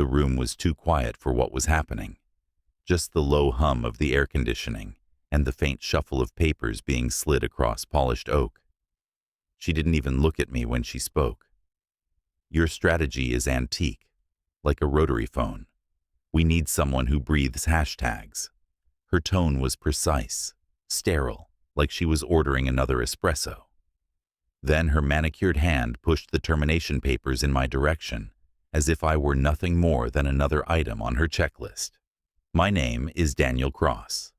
The room was too quiet for what was happening. Just the low hum of the air conditioning and the faint shuffle of papers being slid across polished oak. She didn't even look at me when she spoke. Your strategy is antique, like a rotary phone. We need someone who breathes hashtags. Her tone was precise, sterile, like she was ordering another espresso. Then her manicured hand pushed the termination papers in my direction, as if I were nothing more than another item on her checklist. My name is Daniel Cross.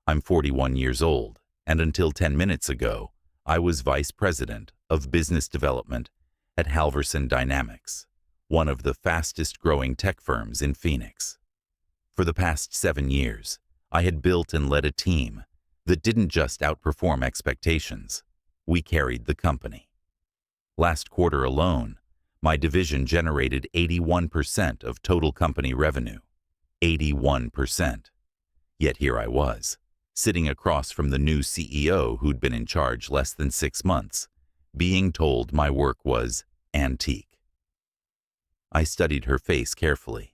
I'm 41 years old, and until 10 minutes ago, I was Vice President of Business Development at Halverson Dynamics, one of the fastest-growing tech firms in Phoenix. For the past 7 years, I had built and led a team that didn't just outperform expectations. We carried the company. Last quarter alone, my division generated 81% of total company revenue. 81%. Yet here I was, sitting across from the new CEO who'd been in charge less than 6 months, being told my work was antique. I studied her face carefully,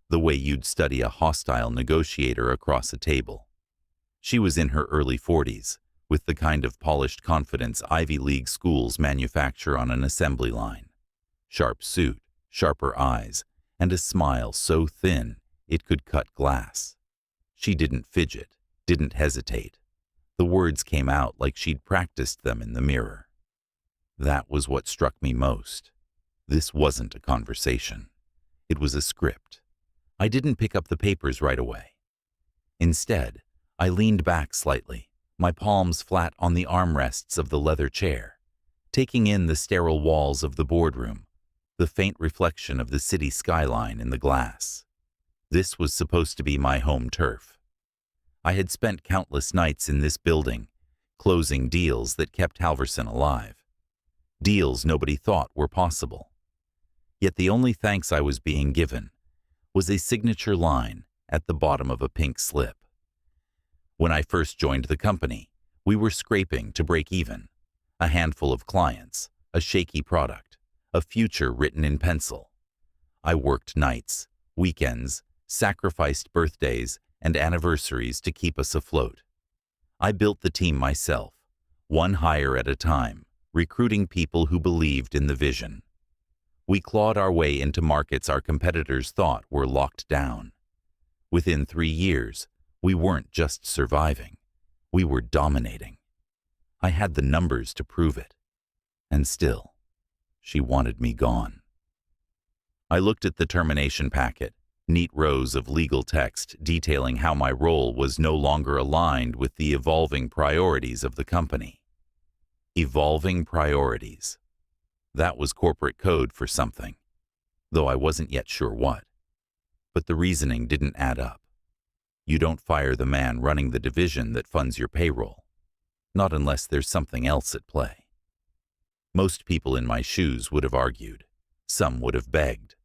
the way you'd study a hostile negotiator across a table. She was in her early 40s, with the kind of polished confidence Ivy League schools manufacture on an assembly line. Sharp suit, sharper eyes, and a smile so thin it could cut glass. She didn't fidget, didn't hesitate. The words came out like she'd practiced them in the mirror. That was what struck me most. This wasn't a conversation. It was a script. I didn't pick up the papers right away. Instead, I leaned back slightly, my palms flat on the armrests of the leather chair, taking in the sterile walls of the boardroom, the faint reflection of the city skyline in the glass. This was supposed to be my home turf. I had spent countless nights in this building, closing deals that kept Halverson alive. Deals nobody thought were possible. Yet the only thanks I was being given was a signature line at the bottom of a pink slip. When I first joined the company, we were scraping to break even. A handful of clients, a shaky product, a future written in pencil. I worked nights, weekends, sacrificed birthdays and anniversaries to keep us afloat. I built the team myself, one hire at a time, recruiting people who believed in the vision. We clawed our way into markets our competitors thought were locked down. Within 3 years, we weren't just surviving, we were dominating. I had the numbers to prove it. And still, she wanted me gone. I looked at the termination packet, neat rows of legal text detailing how my role was no longer aligned with the evolving priorities of the company. Evolving priorities. That was corporate code for something, though I wasn't yet sure what. But the reasoning didn't add up. You don't fire the man running the division that funds your payroll, not unless there's something else at play. Most people in my shoes would have argued. Some would have begged.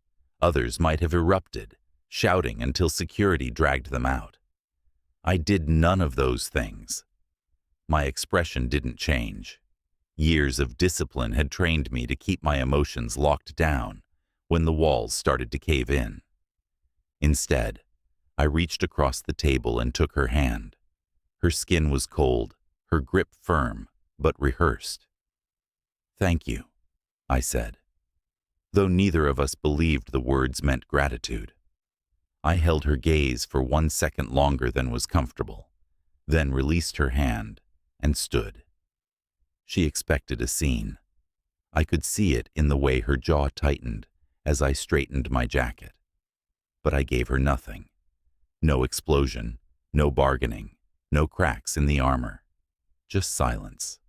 Others might have erupted, shouting until security dragged them out. I did none of those things. My expression didn't change. Years of discipline had trained me to keep my emotions locked down when the walls started to cave in. Instead, I reached across the table and took her hand. Her skin was cold, her grip firm, but rehearsed. "Thank you," I said, though neither of us believed the words meant gratitude. I held her gaze for 1 second longer than was comfortable, then released her hand and stood. She expected a scene. I could see it in the way her jaw tightened as I straightened my jacket. But I gave her nothing. No explosion, no bargaining, no cracks in the armor. Just silence.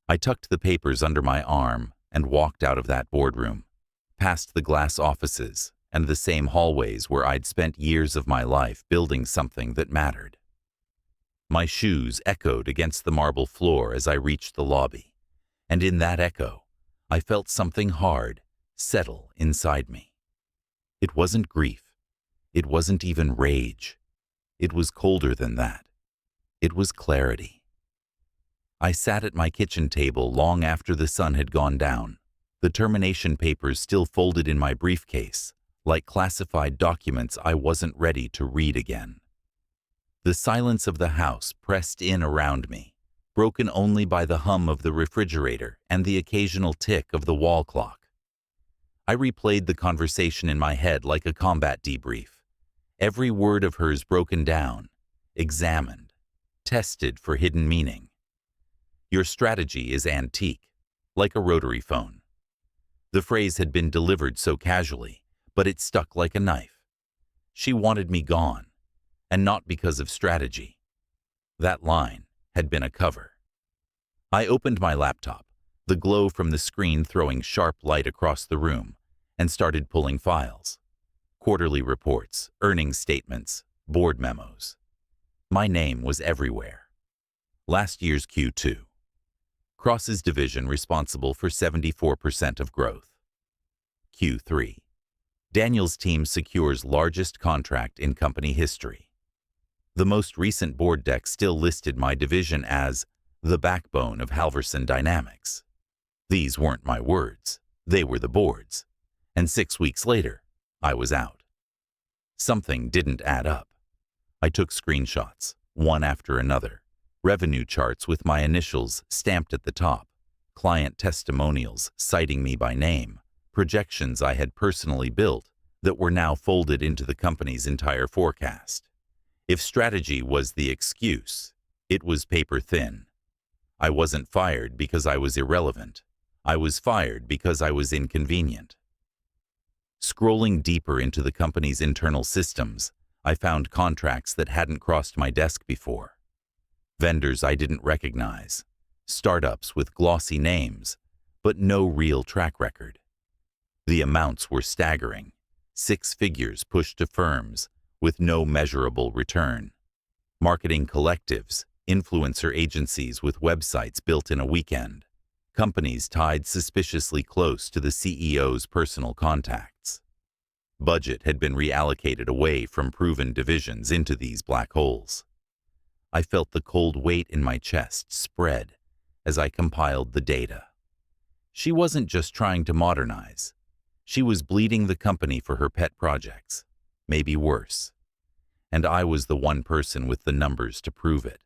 I tucked the papers under my arm and walked out of that boardroom, past the glass offices and the same hallways where I'd spent years of my life building something that mattered. My shoes echoed against the marble floor as I reached the lobby, and in that echo, I felt something hard settle inside me. It wasn't grief. It wasn't even rage. It was colder than that. It was clarity. I sat at my kitchen table long after the sun had gone down, the termination papers still folded in my briefcase, like classified documents I wasn't ready to read again. The silence of the house pressed in around me, broken only by the hum of the refrigerator and the occasional tick of the wall clock. I replayed the conversation in my head like a combat debrief, every word of hers broken down, examined, tested for hidden meaning. Your strategy is antique, like a rotary phone. The phrase had been delivered so casually, but it stuck like a knife. She wanted me gone, and not because of strategy. That line had been a cover. I opened my laptop, the glow from the screen throwing sharp light across the room, and started pulling files. Quarterly reports, earnings statements, board memos. My name was everywhere. Last year's Q2. Cross's division responsible for 74% of growth. Q3. Daniel's team secures largest contract in company history. The most recent board deck still listed my division as the backbone of Halverson Dynamics. These weren't my words, they were the board's. And 6 weeks later, I was out. Something didn't add up. I took screenshots, one after another, revenue charts with my initials stamped at the top, client testimonials citing me by name, projections I had personally built that were now folded into the company's entire forecast. If strategy was the excuse, it was paper thin. I wasn't fired because I was irrelevant. I was fired because I was inconvenient. Scrolling deeper into the company's internal systems, I found contracts that hadn't crossed my desk before. Vendors I didn't recognize, startups with glossy names, but no real track record. The amounts were staggering, 6 figures pushed to firms with no measurable return. Marketing collectives, influencer agencies with websites built in a weekend, companies tied suspiciously close to the CEO's personal contacts. Budget had been reallocated away from proven divisions into these black holes. I felt the cold weight in my chest spread as I compiled the data. She wasn't just trying to modernize. She was bleeding the company for her pet projects, maybe worse. And I was the one person with the numbers to prove it.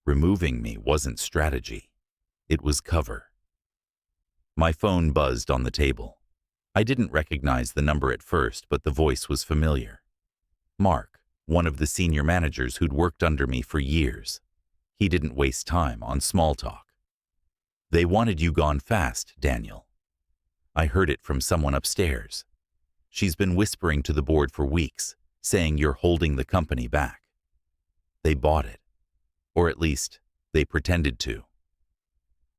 Removing me wasn't strategy. It was cover. My phone buzzed on the table. I didn't recognize the number at first, but the voice was familiar. Mark, one of the senior managers who'd worked under me for years. He didn't waste time on small talk. "They wanted you gone fast, Daniel." I heard it from someone upstairs. "She's been whispering to the board for weeks, saying you're holding the company back." They bought it. Or at least, they pretended to.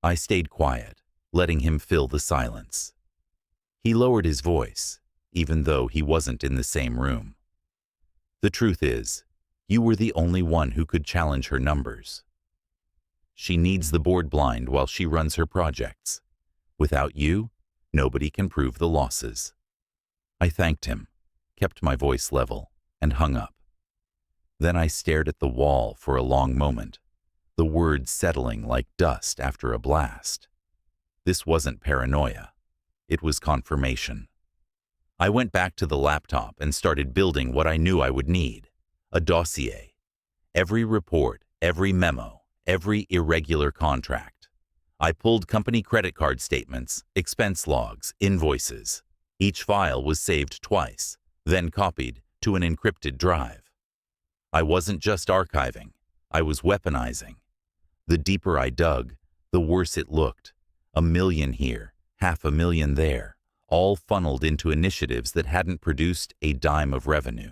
I stayed quiet, letting him fill the silence. He lowered his voice, even though he wasn't in the same room. "The truth is, you were the only one who could challenge her numbers. She needs the board blind while she runs her projects. Without you, nobody can prove the losses." I thanked him, kept my voice level, and hung up. Then I stared at the wall for a long moment, the words settling like dust after a blast. This wasn't paranoia. It was confirmation. I went back to the laptop and started building what I knew I would need: a dossier. Every report, every memo, every irregular contract. I pulled company credit card statements, expense logs, invoices. Each file was saved twice, then copied to an encrypted drive. I wasn't just archiving, I was weaponizing. The deeper I dug, the worse it looked. 1 million here, 500,000 there, all funneled into initiatives that hadn't produced a dime of revenue.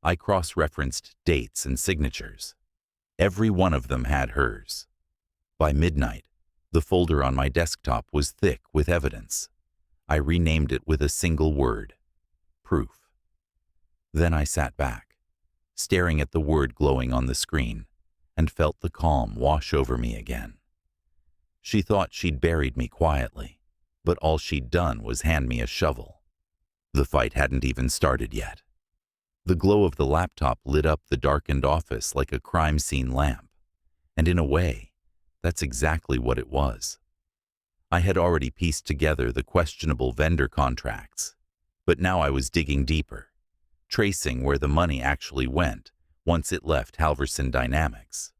I cross-referenced dates and signatures. Every one of them had hers. By midnight, the folder on my desktop was thick with evidence. I renamed it with a single word: proof. Then I sat back, staring at the word glowing on the screen, and felt the calm wash over me again. She thought she'd buried me quietly, but all she'd done was hand me a shovel. The fight hadn't even started yet. The glow of the laptop lit up the darkened office like a crime scene lamp, and in a way, that's exactly what it was. I had already pieced together the questionable vendor contracts, But now I was digging deeper, tracing where the money actually went once it left Halverson Dynamics.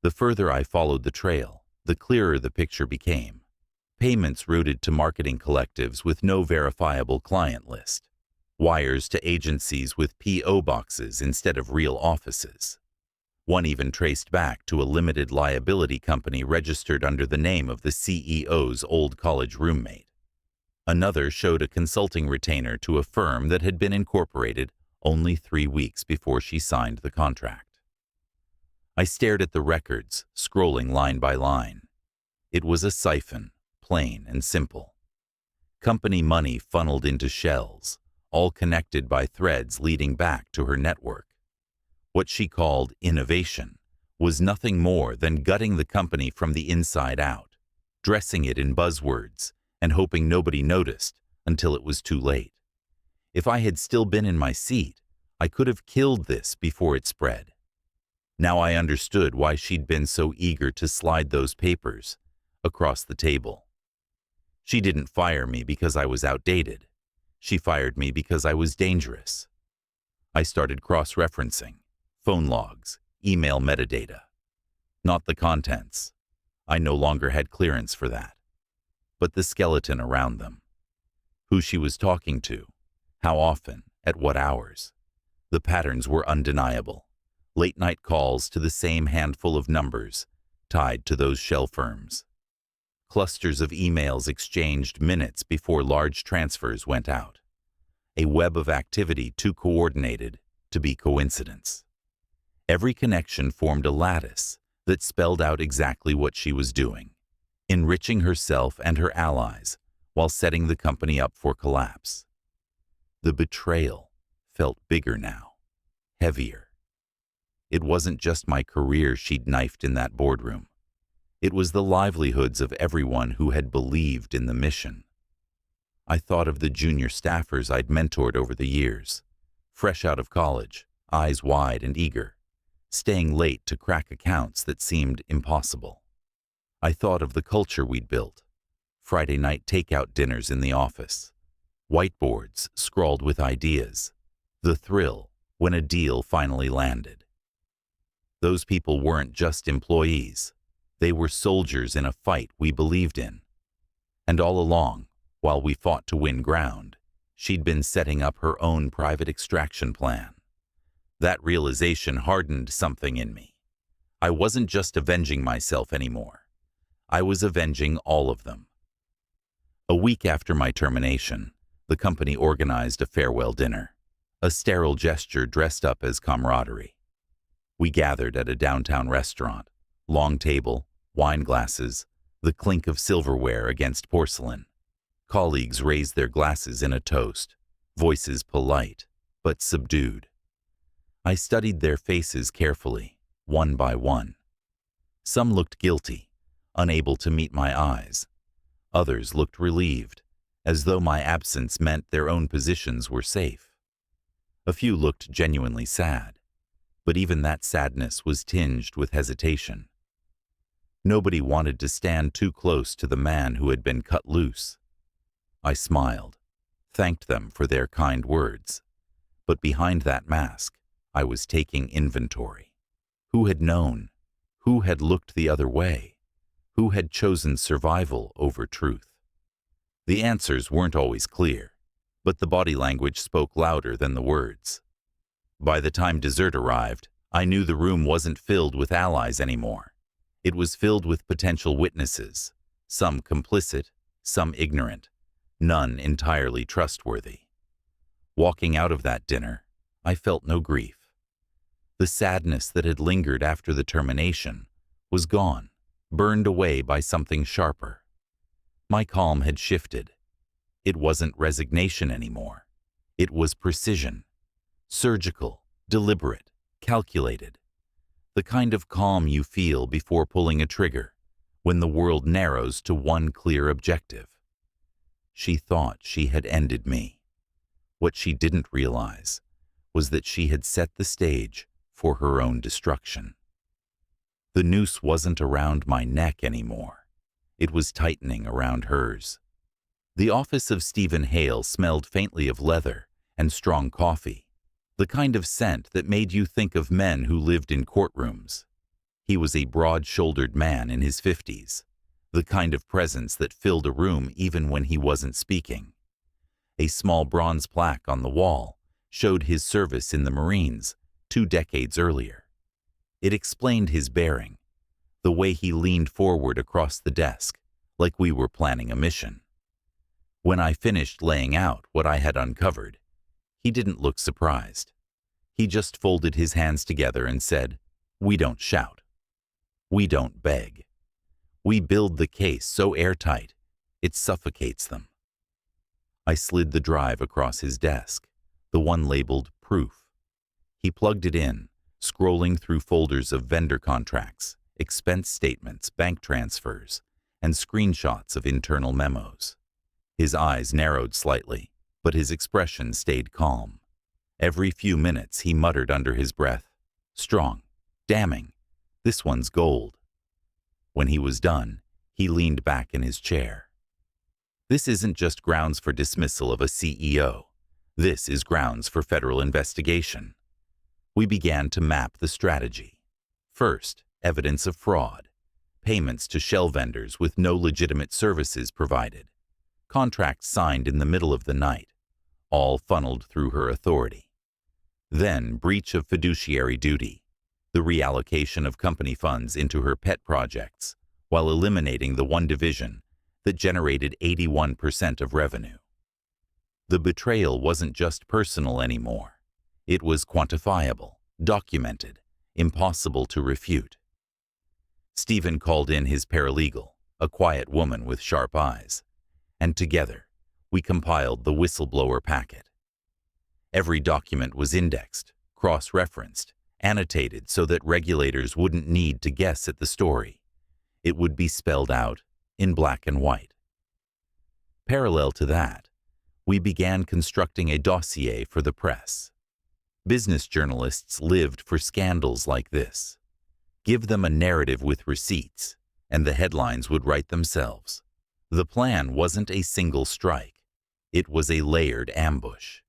The further I followed the trail, the clearer the picture became. Payments routed to marketing collectives with no verifiable client list. Wires to agencies with P.O. boxes instead of real offices. One even traced back to a limited liability company registered under the name of the CEO's old college roommate. Another showed a consulting retainer to a firm that had been incorporated only 3 weeks before she signed the contract. I stared at the records, scrolling line by line. It was a siphon, plain and simple. Company money funneled into shells, all connected by threads leading back to her network. What she called innovation was nothing more than gutting the company from the inside out, dressing it in buzzwords, and hoping nobody noticed until it was too late. If I had still been in my seat, I could have killed this before it spread. Now I understood why she'd been so eager to slide those papers across the table. She didn't fire me because I was outdated. She fired me because I was dangerous. I started cross-referencing, phone logs, email metadata. Not the contents. I no longer had clearance for that. But the skeleton around them. Who she was talking to, how often, at what hours. The patterns were undeniable. Late-night calls to the same handful of numbers, tied to those shell firms. Clusters of emails exchanged minutes before large transfers went out. A web of activity too coordinated to be coincidence. Every connection formed a lattice that spelled out exactly what she was doing, enriching herself and her allies while setting the company up for collapse. The betrayal felt bigger now, heavier. It wasn't just my career she'd knifed in that boardroom. It was the livelihoods of everyone who had believed in the mission. I thought of the junior staffers I'd mentored over the years, fresh out of college, eyes wide and eager, staying late to crack accounts that seemed impossible. I thought of the culture we'd built, Friday night takeout dinners in the office, whiteboards scrawled with ideas, the thrill when a deal finally landed. Those people weren't just employees. They were soldiers in a fight we believed in. And all along, while we fought to win ground, she'd been setting up her own private extraction plan. That realization hardened something in me. I wasn't just avenging myself anymore. I was avenging all of them. A week after my termination, the company organized a farewell dinner, a sterile gesture dressed up as camaraderie. We gathered at a downtown restaurant, long table, wine glasses, the clink of silverware against porcelain. Colleagues raised their glasses in a toast, voices polite, but subdued. I studied their faces carefully, one by one. Some looked guilty, unable to meet my eyes. Others looked relieved, as though my absence meant their own positions were safe. A few looked genuinely sad, but even that sadness was tinged with hesitation. Nobody wanted to stand too close to the man who had been cut loose. I smiled, thanked them for their kind words, but behind that mask, I was taking inventory. Who had known? Who had looked the other way? Who had chosen survival over truth? The answers weren't always clear, but the body language spoke louder than the words. By the time dessert arrived, I knew the room wasn't filled with allies anymore. It was filled with potential witnesses, some complicit, some ignorant, none entirely trustworthy. Walking out of that dinner, I felt no grief. The sadness that had lingered after the termination was gone, burned away by something sharper. My calm had shifted. It wasn't resignation anymore. It was precision. Surgical, deliberate, calculated. The kind of calm you feel before pulling a trigger, when the world narrows to one clear objective. She thought she had ended me. What she didn't realize was that she had set the stage for her own destruction. The noose wasn't around my neck anymore. It was tightening around hers. The office of Stephen Hale smelled faintly of leather and strong coffee, the kind of scent that made you think of men who lived in courtrooms. He was a broad-shouldered man in his 50s, the kind of presence that filled a room even when he wasn't speaking. A small bronze plaque on the wall showed his service in the Marines 2 decades earlier. It explained his bearing, the way he leaned forward across the desk, like we were planning a mission. When I finished laying out what I had uncovered, he didn't look surprised. He just folded his hands together and said, "We don't shout. We don't beg. We build the case so airtight, it suffocates them." I slid the drive across his desk, the one labeled Proof. He plugged it in, scrolling through folders of vendor contracts, expense statements, bank transfers, and screenshots of internal memos. His eyes narrowed slightly, but his expression stayed calm. Every few minutes he muttered under his breath, "Strong, damning, this one's gold." When he was done, he leaned back in his chair. "This isn't just grounds for dismissal of a CEO. This is grounds for federal investigation." We began to map the strategy. First, evidence of fraud, payments to shell vendors with no legitimate services provided, contracts signed in the middle of the night, all funneled through her authority. Then breach of fiduciary duty, the reallocation of company funds into her pet projects, while eliminating the one division that generated 81% of revenue. The betrayal wasn't just personal anymore. It was quantifiable, documented, impossible to refute. Stephen called in his paralegal, a quiet woman with sharp eyes, and together we compiled the whistleblower packet. Every document was indexed, cross-referenced, annotated so that regulators wouldn't need to guess at the story. It would be spelled out in black and white. Parallel to that, we began constructing a dossier for the press. Business journalists lived for scandals like this. Give them a narrative with receipts, and the headlines would write themselves. The plan wasn't a single strike. It was a layered ambush.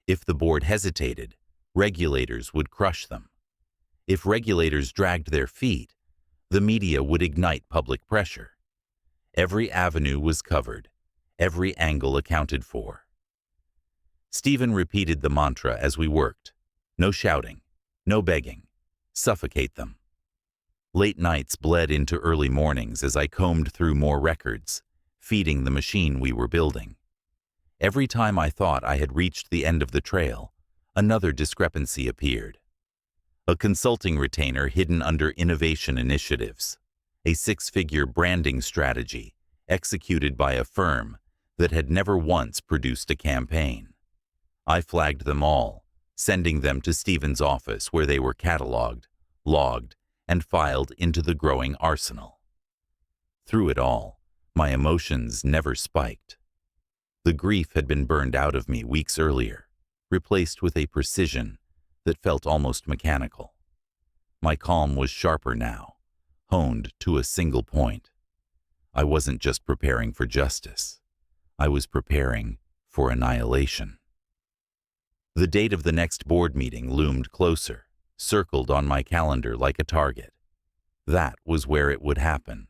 If the board hesitated, regulators would crush them. If regulators dragged their feet, the media would ignite public pressure. Every avenue was covered, every angle accounted for. Stephen repeated the mantra as we worked. No shouting, no begging, suffocate them. Late nights bled into early mornings as I combed through more records, feeding the machine we were building. Every time I thought I had reached the end of the trail, another discrepancy appeared. A consulting retainer hidden under innovation initiatives, a 6-figure branding strategy executed by a firm that had never once produced a campaign. I flagged them all, sending them to Stephen's office where they were cataloged, logged, and filed into the growing arsenal. Through it all, my emotions never spiked. The grief had been burned out of me weeks earlier, replaced with a precision that felt almost mechanical. My calm was sharper now, honed to a single point. I wasn't just preparing for justice. I was preparing for annihilation. The date of the next board meeting loomed closer, circled on my calendar like a target. That was where it would happen.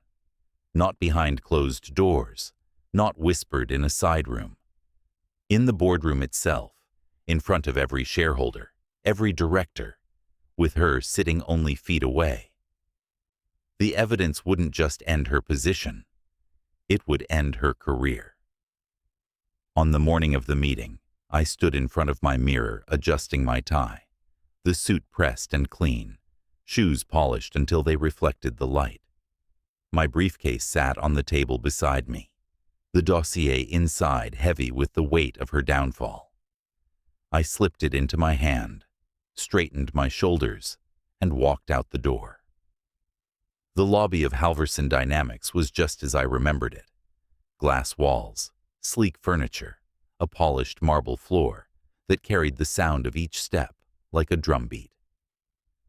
Not behind closed doors, not whispered in a side room. In the boardroom itself, in front of every shareholder, every director, with her sitting only feet away. The evidence wouldn't just end her position, it would end her career. On the morning of the meeting, I stood in front of my mirror adjusting my tie, the suit pressed and clean, shoes polished until they reflected the light. My briefcase sat on the table beside me, the dossier inside heavy with the weight of her downfall. I slipped it into my hand, straightened my shoulders, and walked out the door. The lobby of Halverson Dynamics was just as I remembered it. Glass walls, sleek furniture, a polished marble floor that carried the sound of each step like a drumbeat.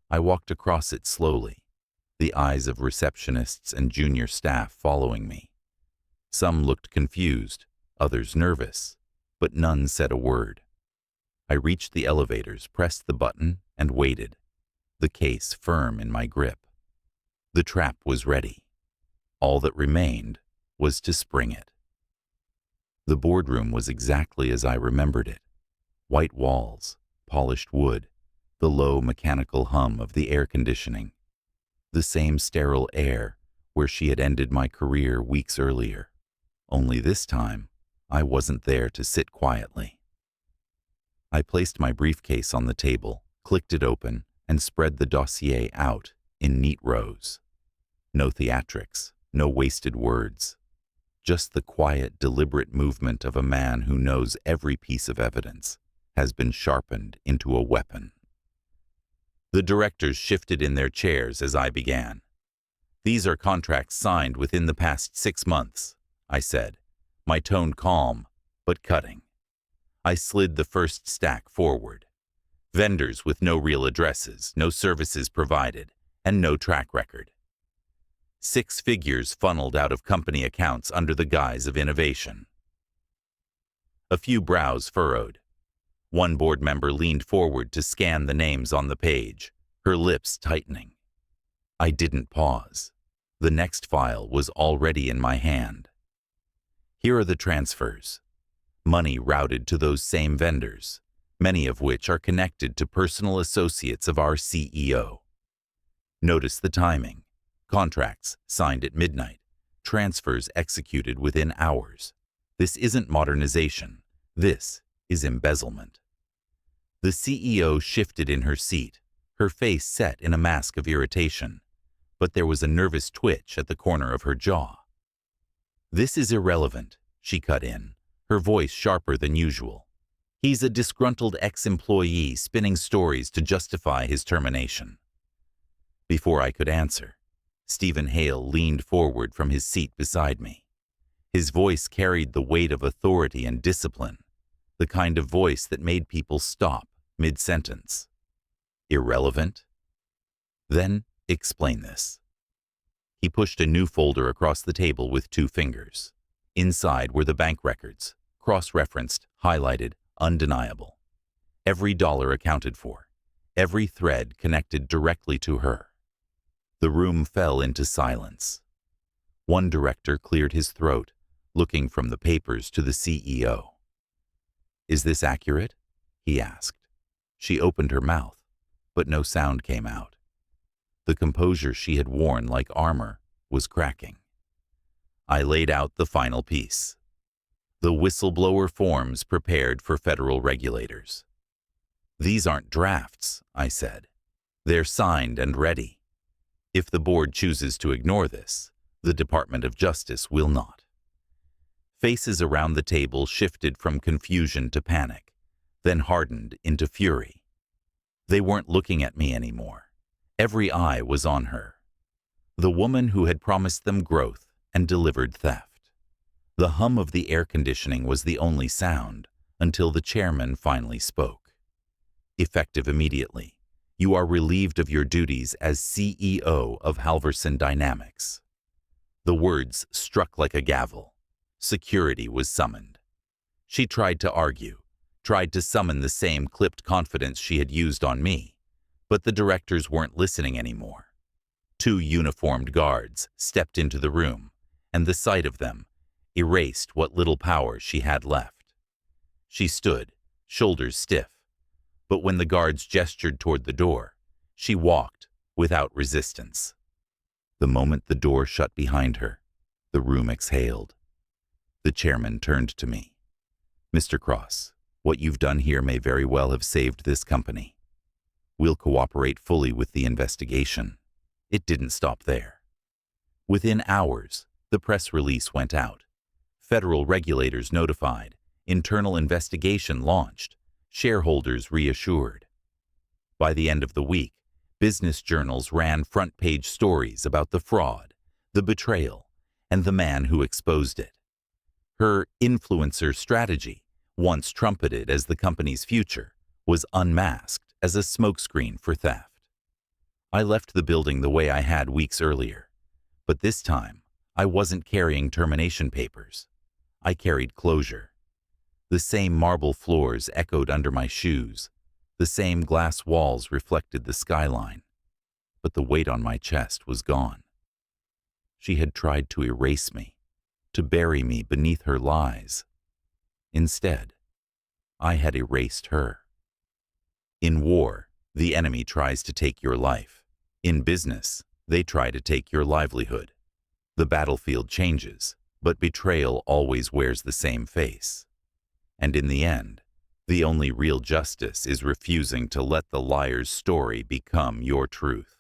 I walked across it slowly, the eyes of receptionists and junior staff following me. Some looked confused, others nervous, but none said a word. I reached the elevators, pressed the button, and waited, the case firm in my grip. The trap was ready. All that remained was to spring it. The boardroom was exactly as I remembered it. White walls, polished wood, the low mechanical hum of the air conditioning. The same sterile air where she had ended my career weeks earlier. Only this time, I wasn't there to sit quietly. I placed my briefcase on the table, clicked it open, and spread the dossier out in neat rows. No theatrics, no wasted words. Just the quiet, deliberate movement of a man who knows every piece of evidence has been sharpened into a weapon. The directors shifted in their chairs as I began. "These are contracts signed within the past 6 months," I said, my tone calm but cutting. I slid the first stack forward. Vendors with no real addresses, no services provided, and no track record. 6 figures funneled out of company accounts under the guise of innovation. A few brows furrowed. One board member leaned forward to scan the names on the page, her lips tightening. I didn't pause. The next file was already in my hand. Here are the transfers. Money routed to those same vendors, many of which are connected to personal associates of our CEO. Notice the timing. Contracts signed at midnight, transfers executed within hours. This isn't modernization. This is embezzlement. The CEO shifted in her seat, her face set in a mask of irritation, but there was a nervous twitch at the corner of her jaw. "This is irrelevant," she cut in, her voice sharper than usual. "He's a disgruntled ex-employee spinning stories to justify his termination." Before I could answer, Stephen Hale leaned forward from his seat beside me. His voice carried the weight of authority and discipline, the kind of voice that made people stop mid-sentence. "Irrelevant? Then explain this." He pushed a new folder across the table with 2 fingers. Inside were the bank records, cross-referenced, highlighted, undeniable. Every dollar accounted for, every thread connected directly to her. The room fell into silence. One director cleared his throat, looking from the papers to the CEO. "Is this accurate?" he asked. She opened her mouth, but no sound came out. The composure she had worn like armor was cracking. I laid out the final piece. The whistleblower forms prepared for federal regulators. "These aren't drafts," I said. "They're signed and ready. If the board chooses to ignore this, the Department of Justice will not." Faces around the table shifted from confusion to panic, then hardened into fury. They weren't looking at me anymore. Every eye was on her. The woman who had promised them growth and delivered theft. The hum of the air conditioning was the only sound until the chairman finally spoke. "Effective immediately, you are relieved of your duties as CEO of Halverson Dynamics." The words struck like a gavel. Security was summoned. She tried to argue, tried to summon the same clipped confidence she had used on me, but the directors weren't listening anymore. 2 uniformed guards stepped into the room, and the sight of them erased what little power she had left. She stood, shoulders stiff, but when the guards gestured toward the door, she walked without resistance. The moment the door shut behind her, the room exhaled. The chairman turned to me. "Mr. Cross, what you've done here may very well have saved this company. We'll cooperate fully with the investigation." It didn't stop there. Within hours, the press release went out. Federal regulators notified, internal investigation launched, shareholders reassured. By the end of the week, business journals ran front-page stories about the fraud, the betrayal, and the man who exposed it. Her influencer strategy, once trumpeted as the company's future, was unmasked as a smokescreen for theft. I left the building the way I had weeks earlier, but this time I wasn't carrying termination papers. I carried closure. The same marble floors echoed under my shoes. The same glass walls reflected the skyline. But the weight on my chest was gone. She had tried to erase me, to bury me beneath her lies. Instead, I had erased her. In war, the enemy tries to take your life. In business, they try to take your livelihood. The battlefield changes, but betrayal always wears the same face. And in the end, the only real justice is refusing to let the liar's story become your truth.